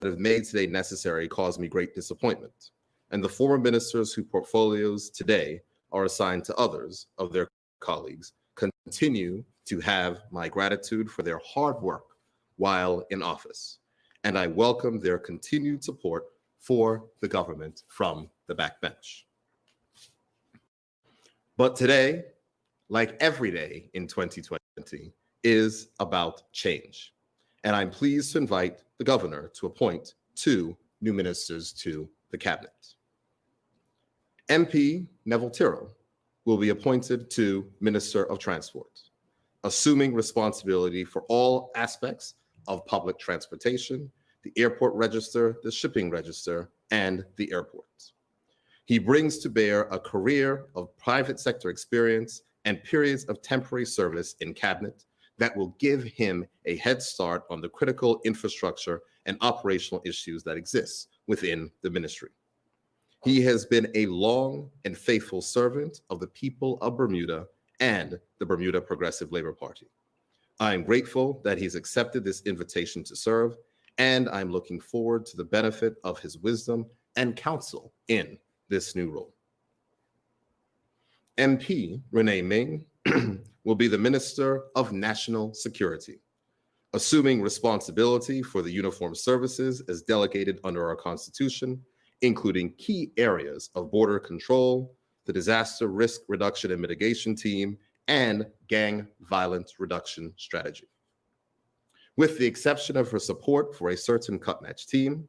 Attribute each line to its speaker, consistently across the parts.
Speaker 1: have made today necessary cause me great disappointment, and the former ministers whose portfolios today are assigned to others of their colleagues continue to have my gratitude for their hard work while in office, and I welcome their continued support for the government from the backbench. But today, like every day in 2020, is about change. And I'm pleased to invite the governor to appoint 2 new ministers to the cabinet. MP Neville Tyrrell will be appointed to Minister of Transport, assuming responsibility for all aspects of public transportation, the airport register, the shipping register, and the airports. He brings to bear a career of private sector experience and periods of temporary service in cabinet that will give him a head start on the critical infrastructure and operational issues that exist within the ministry. He has been a long and faithful servant of the people of Bermuda and the Bermuda Progressive Labor Party. I am grateful that he's accepted this invitation to serve, and I'm looking forward to the benefit of his wisdom and counsel in this new role. MP Renee Ming will be the Minister of National Security, assuming responsibility for the uniformed services as delegated under our Constitution, including key areas of border control, the Disaster Risk Reduction and Mitigation Team, and gang violence reduction strategy. With the exception of her support for a certain cut-match team,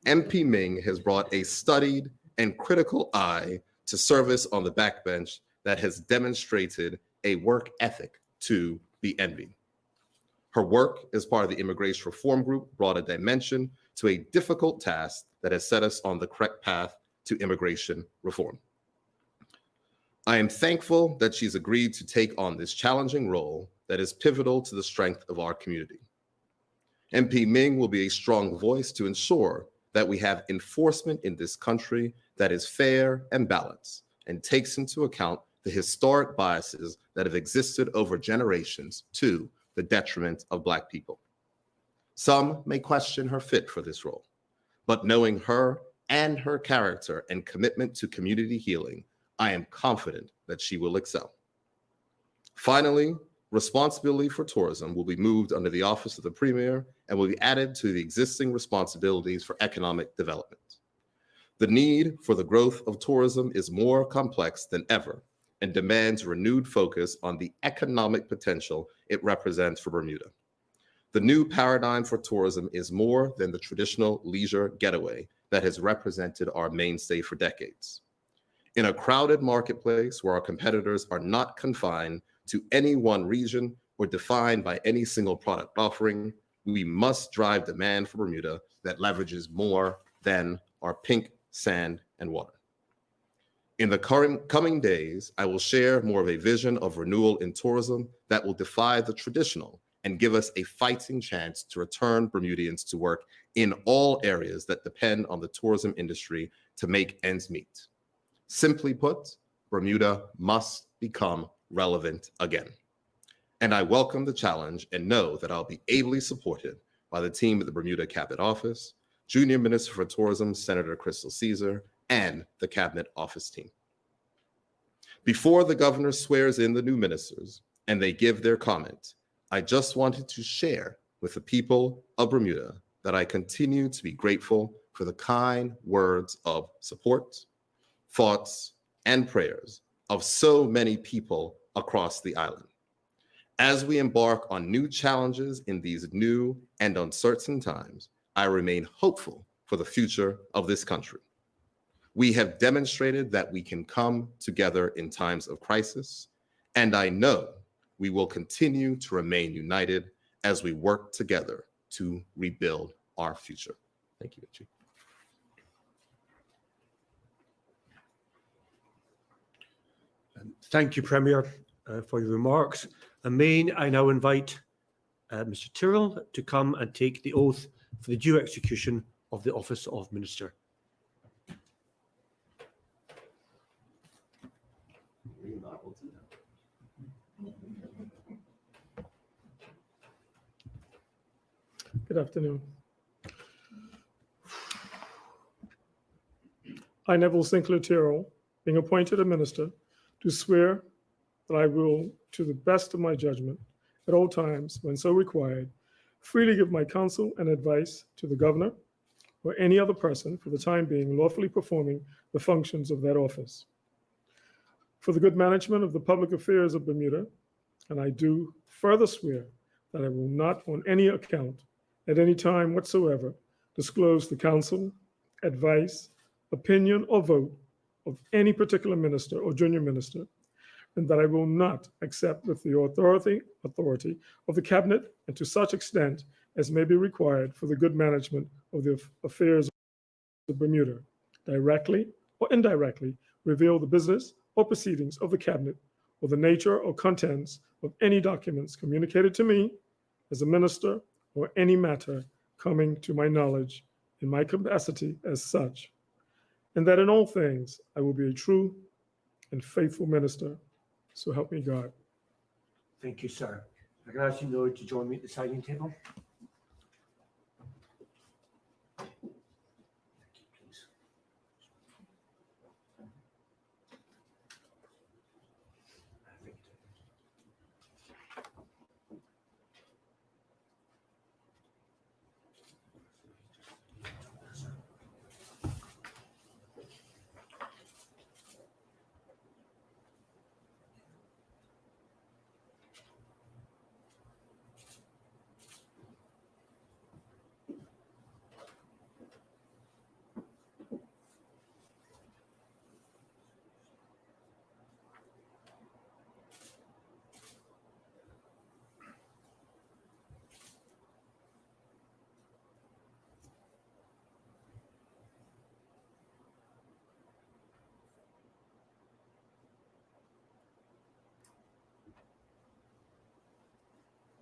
Speaker 1: MP Ming has brought a studied and critical eye to service on the backbench that has demonstrated a work ethic to be envied. Her work as part of the Immigration Reform Group brought a dimension to a difficult task that has set us on the correct path to immigration reform. I am thankful that she's agreed to take on this challenging role that is pivotal to the strength of our community. MP Ming will be a strong voice to ensure that we have enforcement in this country that is fair and balanced and takes into account the historic biases that have existed over generations to the detriment of Black people. Some may question her fit for this role, but knowing her and her character and commitment to community healing, I am confident that she will excel. Finally, responsibility for tourism will be moved under the Office of the Premier and will be added to the existing responsibilities for economic development. The need for the growth of tourism is more complex than ever and demands renewed focus on the economic potential it represents for Bermuda. The new paradigm for tourism is more than the traditional leisure getaway that has represented our mainstay for decades. In a crowded marketplace where our competitors are not confined to any one region or defined by any single product offering, we must drive demand for Bermuda that leverages more than our pink sand and water. In the coming days, I will share more of a vision of renewal in tourism that will defy the traditional and give us a fighting chance to return Bermudians to work in all areas that depend on the tourism industry to make ends meet. Simply put, Bermuda must become relevant again. And I welcome the challenge and know that I'll be ably supported by the team at the Bermuda Cabinet Office, Junior Minister for Tourism, Senator Crystal Caesar, and the Cabinet Office team. Before the governor swears in the new ministers and they give their comment, I just wanted to share with the people of Bermuda that I continue to be grateful for the kind words of support, thoughts, and prayers of so many people across the island. As we embark on new challenges in these new and uncertain times, I remain hopeful for the future of this country. We have demonstrated that we can come together in times of crisis, and I know we will continue to remain united as we work together to rebuild our future. Thank you, Chief.
Speaker 2: Thank you, Premier, for your remarks. And I now invite Mr. Tyrrell to come and take the oath for the due execution of the Office of Minister.
Speaker 3: Good afternoon. I, Neville Tyrrell, being appointed a minister, do swear that I will, to the best of my judgment, at all times, when so required, freely give my counsel and advice to the governor or any other person for the time being lawfully performing the functions of that office. For the good management of the public affairs of Bermuda, and I do further swear that I will not on any account, at any time whatsoever, disclose the counsel, advice, opinion, or vote of any particular minister or junior minister, and that I will not accept with the authority of the cabinet, and to such extent as may be required for the good management of the affairs of Bermuda, directly or indirectly reveal the business or proceedings of the cabinet or the nature or contents of any documents communicated to me as a minister or any matter coming to my knowledge in my capacity as such, and that in all things I will be a true and faithful minister. So help me God.
Speaker 2: Thank you, sir. I can ask you now to join me at the signing table. Thank you, please.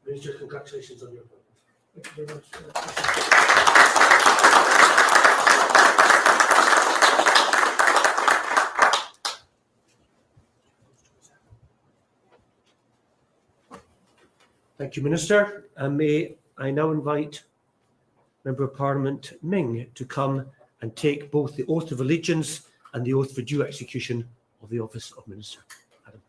Speaker 2: Minister, congratulations on your appointment.
Speaker 3: Thank you very much.
Speaker 2: Thank you, Minister. And may I now invite Member of Parliament Ming to come and take both the oath of allegiance and the oath for due execution of the office of Minister. Madam.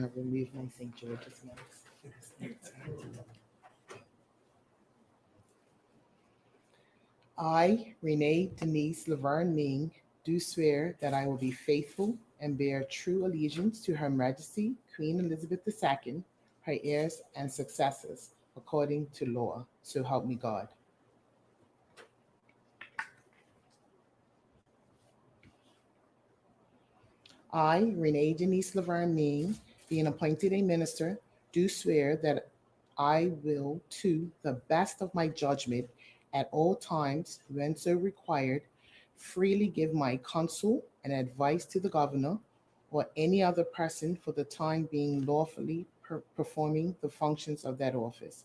Speaker 4: I'll remove my St. George's mask. I, Renee Denise Laverne Ming, do swear that I will be faithful and bear true allegiance to Her Majesty Queen Elizabeth II, her heirs and successors, according to law. So help me God. I, Renee Denise Laverne Ming, being appointed a minister, do swear that I will, to the best of my judgment, at all times, when so required, freely give my counsel and advice to the governor or any other person for the time being lawfully performing the functions of that office,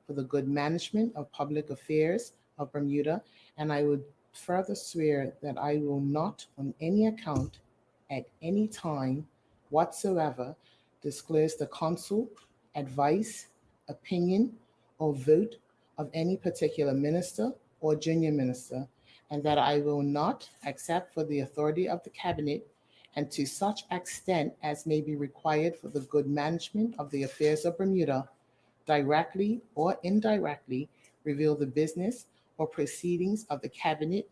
Speaker 4: for the good management of public affairs of Bermuda, and I would further swear that I will not, on any account, at any time whatsoever, disclose the counsel, advice, opinion, or vote of any particular minister or junior minister, and that I will not accept for the authority of the cabinet, and to such extent as may be required for the good management of the affairs of Bermuda, directly or indirectly reveal the business or proceedings of the cabinet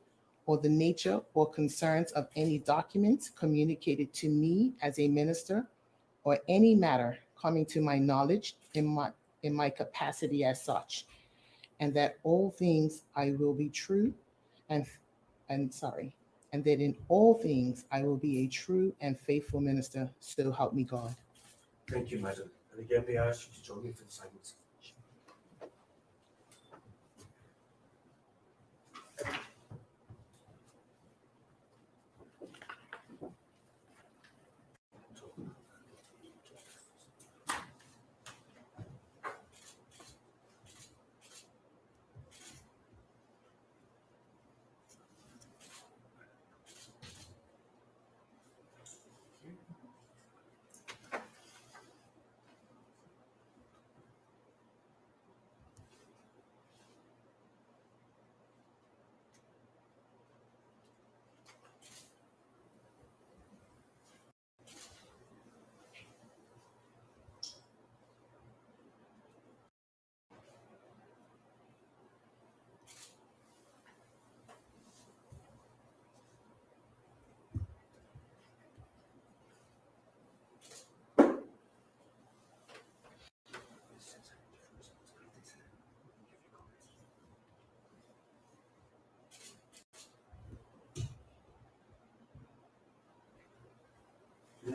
Speaker 4: or the nature or concerns of any documents communicated to me as a minister or any matter coming to my knowledge in my capacity as such, and that all things I will be true and that in all things I will be a true and faithful minister. So help me God.
Speaker 2: Thank you, Madam. And again, may I ask you to join me for the signing.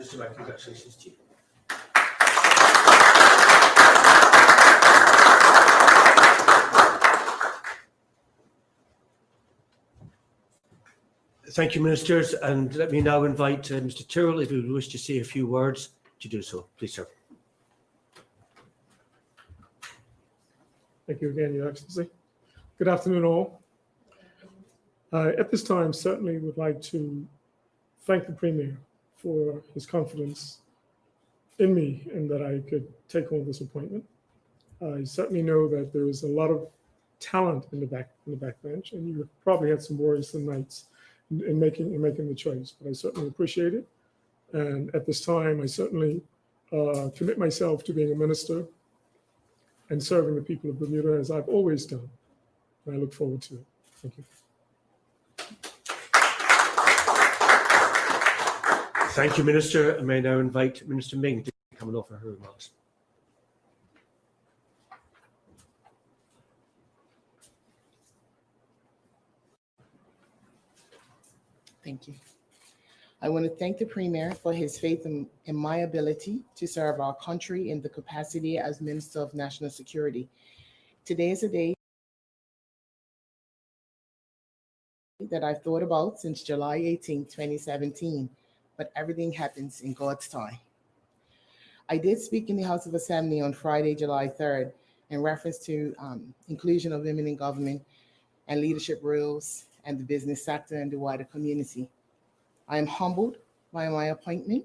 Speaker 2: Minister, my congratulations to you. Thank you, Ministers, and let me now invite Mr. Tyrrell, if he would wish to say a few words, to do so. Please, sir.
Speaker 3: Thank you again, Your Excellency. Good afternoon, all. At this time, certainly would like to thank the Premier for his confidence in me and that I could take on this appointment. I certainly know that there is a lot of talent in the backbench, and you probably had some worrisome nights in making the choice, but I certainly appreciate it. And at this time, I certainly commit myself to being a minister and serving the people of Bermuda as I've always done. And I look forward to it. Thank you.
Speaker 2: Thank you, Minister. I may now invite Minister Ming to come and offer her remarks.
Speaker 4: Thank you. I want to thank the Premier for his faith in my ability to serve our country in the capacity as Minister of National Security. Today is a day that I've thought about since July 18, 2017, but everything happens in God's time. I did speak in the House of Assembly on Friday, July 3rd, in reference to inclusion of women in government and leadership roles and the business sector and the wider community. I am humbled by my appointment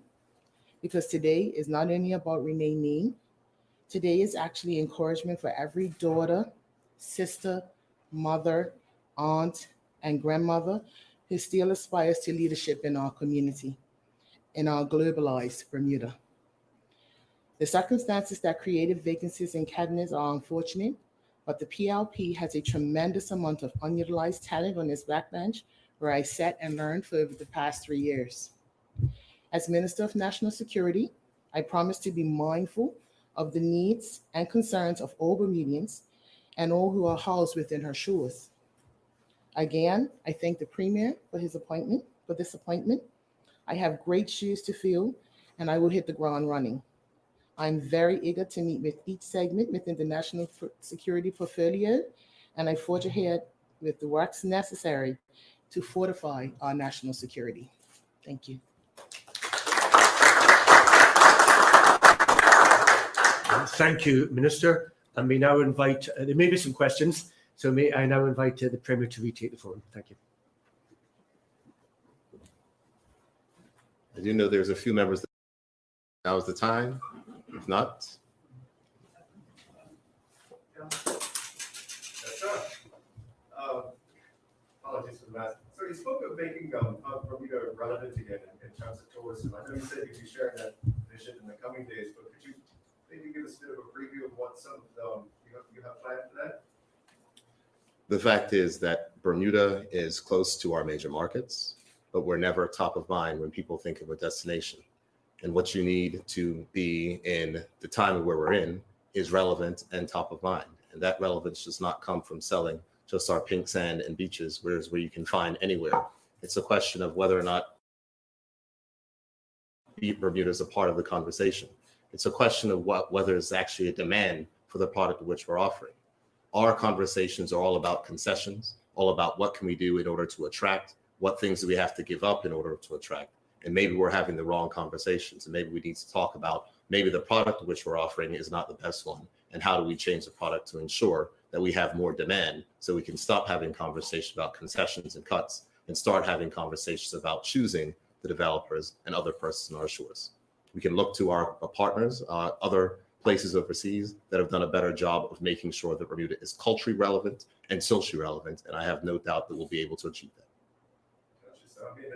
Speaker 4: because today is not only about Renee Ming. Today is actually encouragement for every daughter, sister, mother, aunt, and grandmother who still aspires to leadership in our community, in our globalized Bermuda. The circumstances that created vacancies in cabinets are unfortunate, but the PLP has a tremendous amount of unutilized talent on its backbench where I sat and learned for over the past 3 years. As Minister of National Security, I promise to be mindful of the needs and concerns of all Bermudians and all who are housed within her shores. Again, I thank the Premier for this appointment. I have great shoes to fill, and I will hit the ground running. I'm very eager to meet with each segment within the national security portfolio, and I forge ahead with the works necessary to fortify our national security. Thank you.
Speaker 2: Thank you, Minister. And we now invite, there may be some questions, so may I now invite the Premier to retake the forum. Thank you.
Speaker 1: I do know there's a few members. Now is the time. If not,
Speaker 5: Yes, sir. Apologies for that. So you spoke of making Bermuda relevant again in terms of tourism. I know you said you'd be sharing that vision in the coming days, but could you maybe give us a bit of a preview of what some of you have planned for that?
Speaker 1: the fact is that Bermuda is close to our major markets, but we're never top of mind when people think of a destination. And what you need to be in the time of where we're in is relevant and top of mind. And that relevance does not come from selling just our pink sand and beaches, where you can find anywhere. It's a question of whether or not Bermuda is a part of the conversation. It's a question of whether there's actually a demand for the product which we're offering. Our conversations are all about concessions, all about what can we do in order to attract, what things do we have to give up in order to attract. And maybe we're having the wrong conversations, and maybe we need to talk about maybe the product which we're offering is not the best one, and how do we change the product to ensure that we have more demand so we can stop having conversations about concessions and cuts and start having conversations about choosing the developers and other persons on our shores. We can look to our partners, other places overseas that have done a better job of making sure that Bermuda is culturally relevant and socially relevant, and I have no doubt that we'll be able to achieve that.
Speaker 5: Gotcha. So, I mean,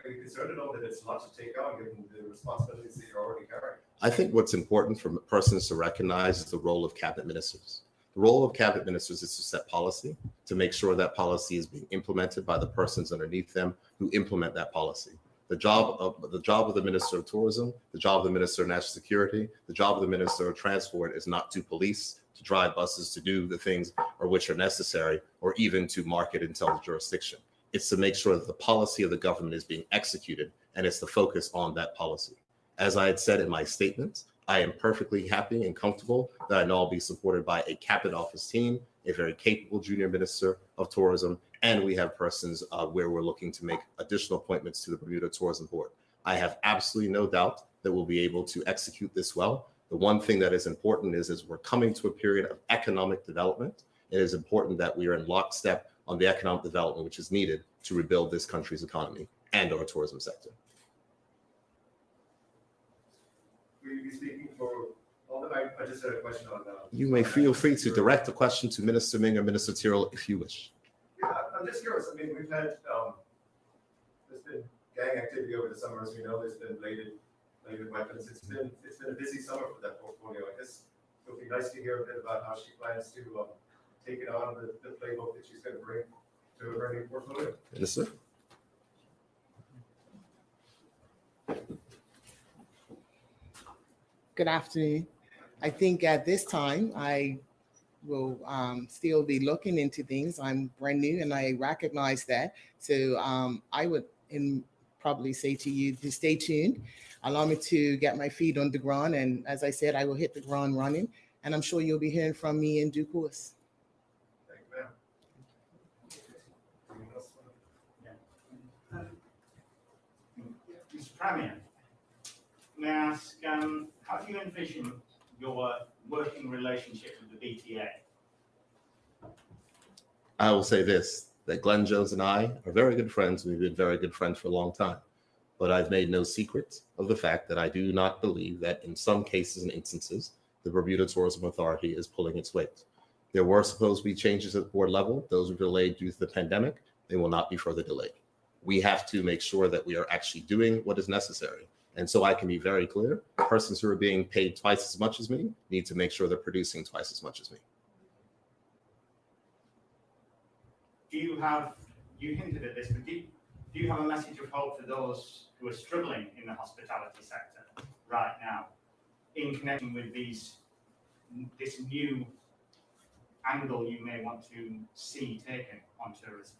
Speaker 5: are you concerned at all that it's a lot to take on given the responsibilities that you're already carrying?
Speaker 1: I think what's important for persons to recognize is the role of cabinet ministers. The role of cabinet ministers is to set policy, to make sure that policy is being implemented by the persons underneath them who implement that policy. The job of the Minister of Tourism, the job of the Minister of National Security, the job of the Minister of Transport is not to police, to drive buses, to do the things or which are necessary, or even to market and tell the jurisdiction. It's to make sure that the policy of the government is being executed, and it's the focus on that policy. As I had said in my statement, I am perfectly happy and comfortable that I know I'll be supported by a cabinet office team, a very capable junior minister of tourism, and we have persons where we're looking to make additional appointments to the Bermuda Tourism Board. I have absolutely no doubt that we'll be able to execute this well. The one thing that is important is as we're coming to a period of economic development, it is important that we are in lockstep on the economic development which is needed to rebuild this country's economy and our tourism sector.
Speaker 5: Will you be speaking for all the, I just had a question on
Speaker 1: You may feel free to direct the question to Minister Ming or Minister Tyrrell if you wish.
Speaker 5: Yeah, I'm just curious. I mean, we've had, there's been gang activity over the summer, as we know. There's been bladed weapons. It's been a busy summer for that portfolio. I guess it would be nice to hear a bit about how she plans to take it on, the playbook that she's going to bring to her new portfolio.
Speaker 1: Minister?
Speaker 4: Good afternoon. I think at this time, I will still be looking into things. I'm brand new and I recognize that. So I would probably say to you to stay tuned. Allow me to get my feet on the ground. And as I said, I will hit the ground running. And I'm sure you'll be hearing from me in due course.
Speaker 5: Thank you, ma'am.
Speaker 6: Mr. Premier, may I ask, how do you envision your working relationship with the BTA?
Speaker 1: I will say this, that Glenn Jones and I are very good friends. We've been very good friends for a long time. But I've made no secret of the fact that I do not believe that in some cases and instances, the Bermuda Tourism Authority is pulling its weight. There were supposed to be changes at board level. Those were delayed due to the pandemic. They will not be further delayed. We have to make sure that we are actually doing what is necessary. And so I can be very clear, persons who are being paid twice as much as me need to make sure they're producing twice as much as me.
Speaker 6: You hinted at this, but do you have a message of hope for those who are struggling in the hospitality sector right now in connection with this new angle you may want to see taken on tourism?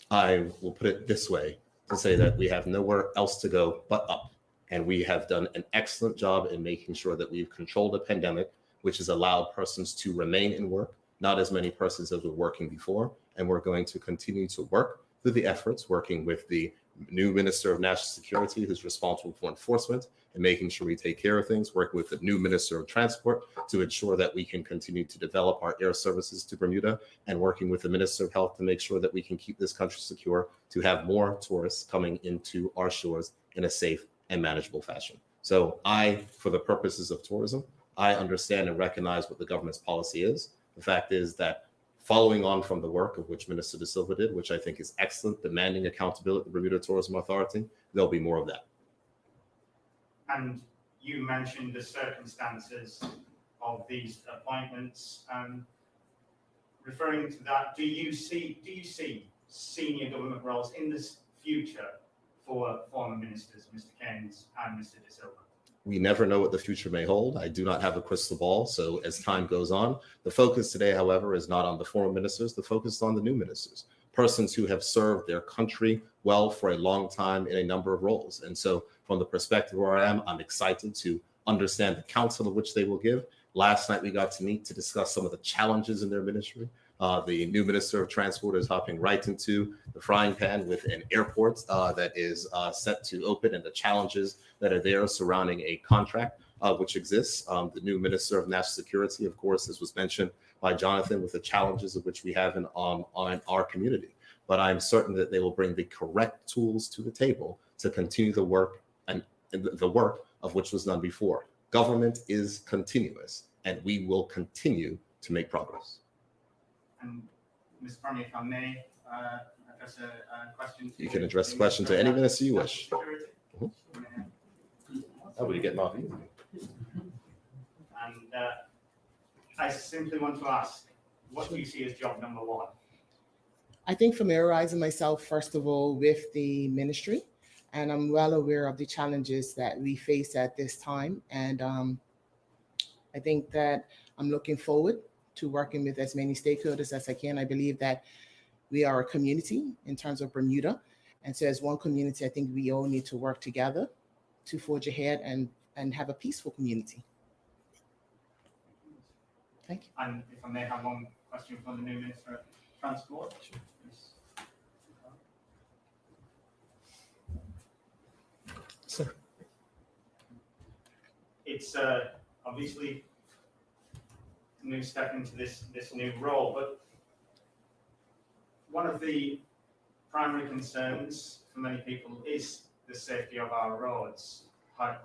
Speaker 1: I will put it this way, to say that we have nowhere else to go but up. And we have done an excellent job in making sure that we've controlled the pandemic, which has allowed persons to remain in work. Not as many persons as were working before. And we're going to continue to work through the efforts, working with the new Minister of National Security, who's responsible for enforcement and making sure we take care of things, working with the new Minister of Transport to ensure that we can continue to develop our air services to Bermuda, and working with the Minister of Health to make sure that we can keep this country secure, to have more tourists coming into our shores in a safe and manageable fashion. So for the purposes of tourism, I understand and recognize what the government's policy is. The fact is that following on from the work of which Minister De Silva did, which I think is excellent, demanding accountability at the Bermuda Tourism Authority, there'll be more of that.
Speaker 6: And you mentioned the circumstances of these appointments. Referring to that, do you see senior government roles in the future for former ministers, Mr. Keynes and Mr. De Silva?
Speaker 1: We never know what the future may hold. I do not have a crystal ball. So as time goes on, the focus today, however, is not on the former ministers. The focus is on the new ministers, persons who have served their country well for a long time in a number of roles. And so from the perspective where I am, I'm excited to understand the counsel of which they will give. Last night, we got to meet to discuss some of the challenges in their ministry. The new Minister of Transport is hopping right into the frying pan with an airport that is set to open, and the challenges that are there surrounding a contract which exists. The new Minister of National Security, of course, as was mentioned by Jonathan, with the challenges of which we have on our community. But I'm certain that they will bring the correct tools to the table to continue the work and the work of which was done before. Government is continuous, and we will continue to make progress.
Speaker 6: And Mr. Premier, if I may address a question.
Speaker 1: You can address the question to any minister you wish.
Speaker 6: Security.
Speaker 1: How will you get off easy?
Speaker 6: And I simply want to ask, what do you see as job number one?
Speaker 4: I think familiarizing myself, first of all, with the ministry, and I'm well aware of the challenges that we face at this time. And I think that I'm looking forward to working with as many stakeholders as I can. I believe that We are a community in terms of Bermuda. And so as one community, I think we all need to work together to forge ahead and have a peaceful community. Thank you.
Speaker 6: And if I may have one question from the new Minister of Transport. Please.
Speaker 3: Sir.
Speaker 6: It's obviously a new step into this new role, but one of the primary concerns for many people is the safety of our roads.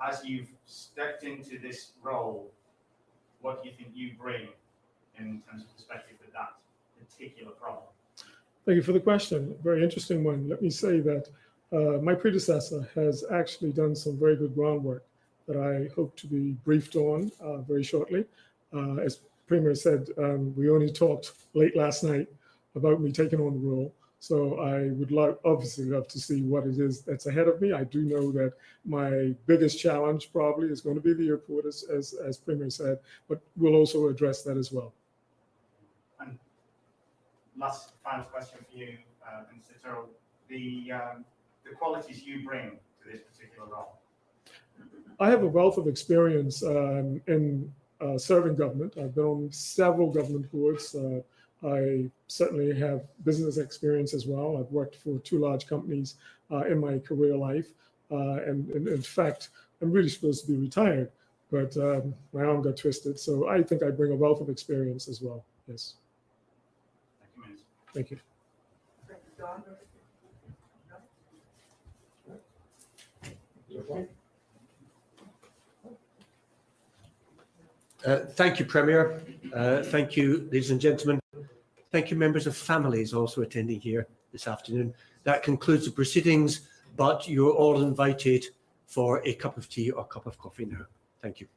Speaker 6: As you've stepped into this role, what do you think you bring in terms of perspective with that particular problem?
Speaker 3: Thank you for the question. Very interesting one. Let me say that my predecessor has actually done some very good groundwork that I hope to be briefed on very shortly. As Premier said, we only talked late last night about me taking on the role. So I would obviously love to see what it is that's ahead of me. I do know that my biggest challenge probably is going to be the airport, as Premier said, but we'll also address that as well.
Speaker 6: And final question for you, Mr. Tyrrell, the qualities you bring to this particular role.
Speaker 3: I have a wealth of experience in serving government. I've been on several government boards. I certainly have business experience as well. I've worked for 2 large companies in my career life. And in fact, I'm really supposed to be retired, but my arm got twisted. So I think I bring a wealth of experience as well. Yes.
Speaker 6: Thank you, Minister.
Speaker 3: Thank you.
Speaker 2: Thank you, Premier. Thank you, ladies and gentlemen. Thank you, members of families also attending here this afternoon. That concludes the proceedings, but you're all invited for a cup of tea or cup of coffee now. Thank you.